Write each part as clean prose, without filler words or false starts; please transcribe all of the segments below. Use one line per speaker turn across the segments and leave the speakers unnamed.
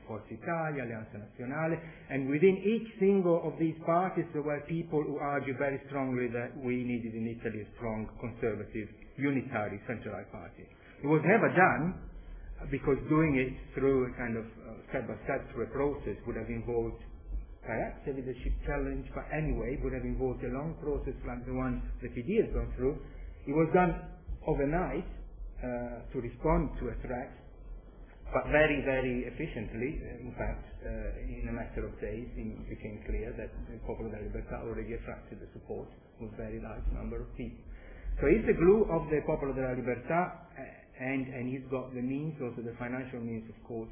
Forza Italia, Alleanza Nazionale, and within each single of these parties there were people who argued very strongly that we needed in Italy a strong, conservative, unitary, centralized party. It was never done because doing it through a kind of step-by-step through a process would have involved perhaps a leadership challenge, but anyway would have involved a long process like the one the PD has gone through. It was done overnight to respond to a threat, but very, very efficiently. In fact, in a matter of days, it became clear that the Popolo della Libertà already attracted the support of a very large number of people. So he's the glue of the Popolo della Libertà, and he's got the means, also the financial means, of course,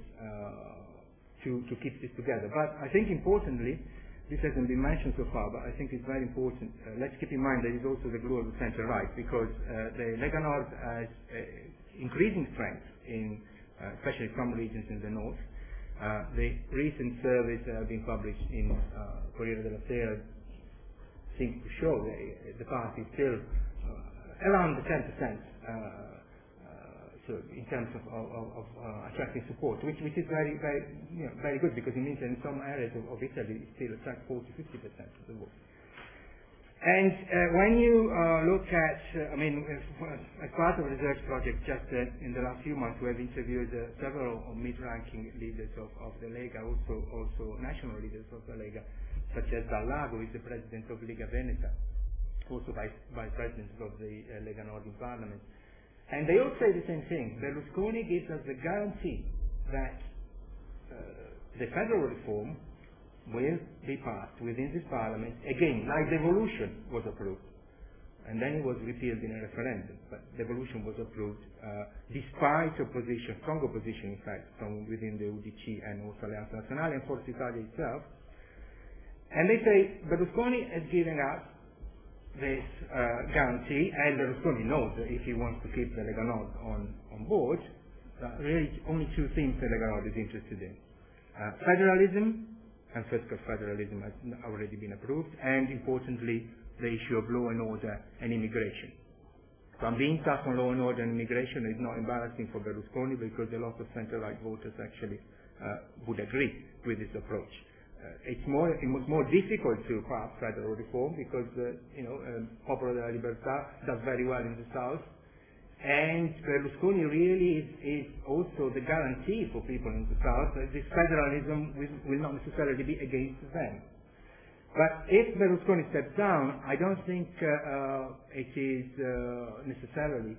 to keep this together. But I think importantly, this hasn't been mentioned so far, but I think it's very important. Let's keep in mind that it's also the glue of the center-right, because the Lega Nord has increasing strength in especially some regions in the north. The recent surveys that have been published in Corriere della Sera seem to show that the party is still around the 10%. So in terms of attracting support, which is very, very, very good, because it means that in some areas of Italy it still attracts 40-50% of the vote. And when you look at, as part of the research project, just in the last few months, we have interviewed several mid-ranking leaders of the Lega, also national leaders of the Lega, such as Dallago, who is the president of Lega Veneta, also vice president of the Lega Nord in Parliament. And they all say the same thing. Berlusconi gives us the guarantee that the federal reform will be passed within this parliament, again, like devolution was approved. And then it was repealed in a referendum. But devolution was approved despite opposition, strong opposition, in fact, from within the UDC and also Alleanza Nazionale and Forza Italia itself. And they say, Berlusconi has given us this guarantee, and Berlusconi knows that if he wants to keep the Lega Nord on board, really only two things the Lega Nord is interested in. Federalism, and fiscal federalism has already been approved, and importantly, the issue of law and order and immigration. So being tough on law and order and immigration is not embarrassing for Berlusconi, because a lot of center-right voters actually would agree with this approach. It was more difficult to pass federal reform because, Popolo della Libertà does very well in the south, and Berlusconi really is also the guarantee for people in the south that this federalism will not necessarily be against them. But if Berlusconi steps down, I don't think it is necessarily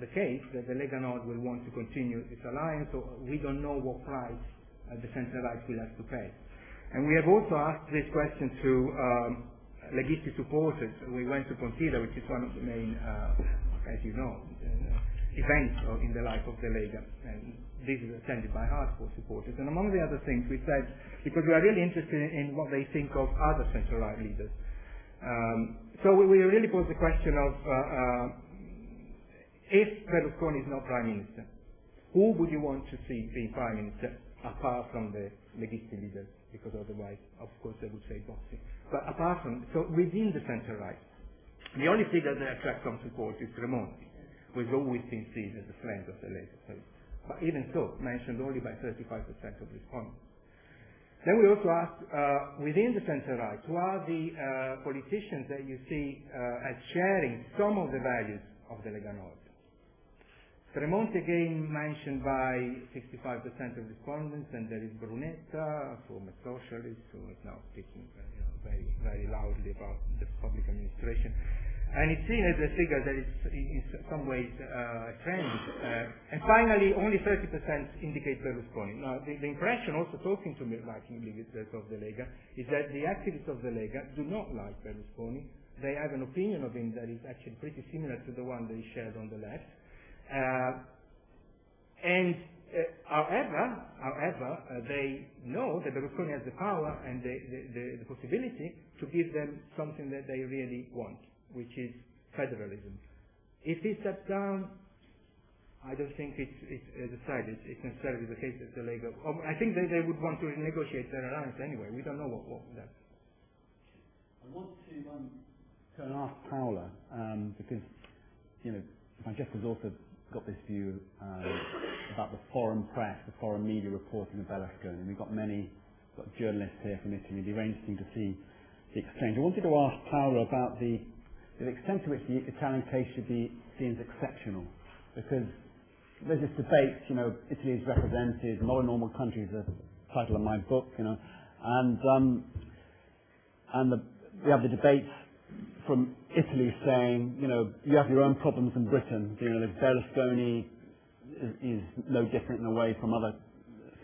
the case that the Lega Nord will want to continue this alliance, or we don't know what price the center-right will have to pay. And we have also asked this question to Leghisti supporters. We went to Pontida, which is one of the main, as you know, events in the life of the Lega. And this is attended by hardcore supporters. And among the other things we said, because we are really interested in what they think of other center-right leaders. So we really posed the question of, if Berlusconi is not Prime Minister, who would you want to see being Prime Minister apart from the Leghisti leaders? Because otherwise, of course, they would say Bossi. But apart from, so within the center-right, the only figure that attracts some support is Tremonti, who has always been seen as a friend of the Lega. But even so, mentioned only by 35% of respondents. Then we also asked, within the center-right, who are the politicians that you see as sharing some of the values of the Lega Nord? Tremonti again mentioned by 65% of respondents, and there is Brunetta, former socialist, who is now speaking very, very loudly about the public administration. And it's seen as a figure that is in some ways a trend. And finally, only 30% indicate Berlusconi. Now, the impression, also talking to mid-ranking leaders of the Lega, is that the activists of the Lega do not like Berlusconi. They have an opinion of him that is actually pretty similar to the one that is shared on the left. However, they know that Berlusconi has the power and the possibility to give them something that they really want, which is federalism. If he steps down, I don't think it's necessarily the case that the Lega. I think they would want to renegotiate their alliance anyway. We don't know what that.
I want to turn and ask Paola because Francesca's also
got this view about the foreign press, the foreign media reporting of Berlusconi. We've got journalists here from Italy. It'd be very interesting to see the exchange. I wanted to ask Paolo about the extent to which the Italian case should be seen as exceptional, because there's this debate, Italy is represented, not a normal country is the title of my book, and we have the debate from Italy saying, you have your own problems in Britain. Berlusconi is no different in a way from other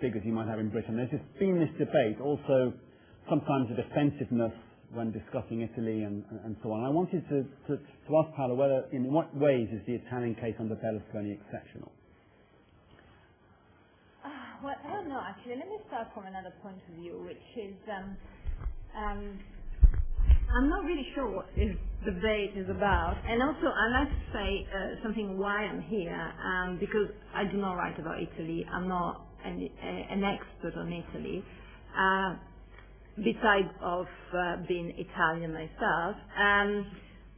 figures you might have in Britain. There's just been this debate, also sometimes a defensiveness when discussing Italy and so on. I wanted to ask Paolo whether, in what ways is the Italian case under Berlusconi exceptional?
Well, I don't know, actually. Let me start from another point of view, which is I'm not really sure what this debate is about. And also, I'd like to say something why I'm here, because I do not write about Italy. I'm not an expert on Italy, besides of being Italian myself.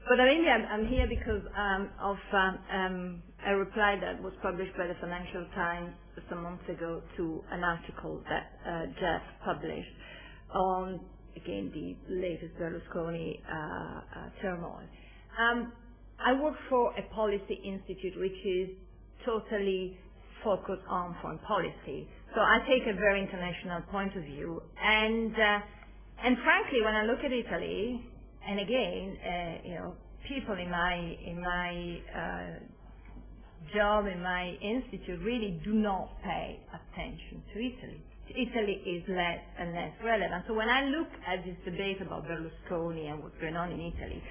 But I think I'm here because of a reply that was published by the Financial Times some months ago to an article that Jeff published on, again, the latest Berlusconi turmoil. I work for a policy institute which is totally focused on foreign policy. So I take a very international point of view. And frankly, when I look at Italy, and again, people in my job in my institute really do not pay attention to Italy. Italy is less and less relevant. So when I look at this debate about Berlusconi and what's going on in Italy,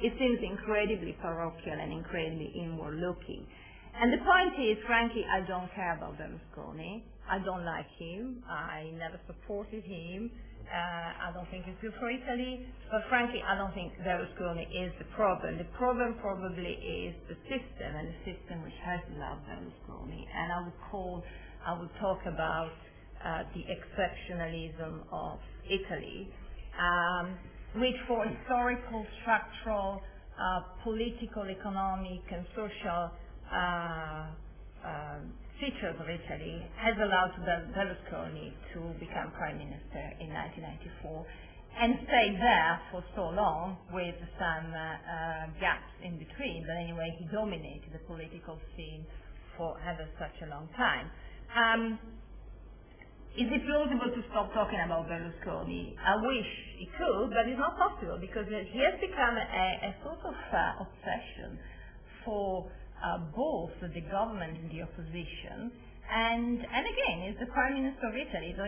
it seems incredibly parochial and incredibly inward-looking. And the point is, frankly, I don't care about Berlusconi. I don't like him. I never supported him. I don't think it's good for Italy. But frankly, I don't think Berlusconi is the problem. The problem probably is the system, and the system which has allowed Berlusconi. And I would talk about the exceptionalism of Italy, which for historical, structural, political, economic, and social features of Italy has allowed Berlusconi to become Prime Minister in 1994 and stay there for so long with some gaps in between. But anyway, he dominated the political scene for ever such a long time. Is it plausible to stop talking about Berlusconi? I wish it could, but it's not possible because he has become a sort of obsession for both the government and the opposition. And again, he's the Prime Minister of Italy, so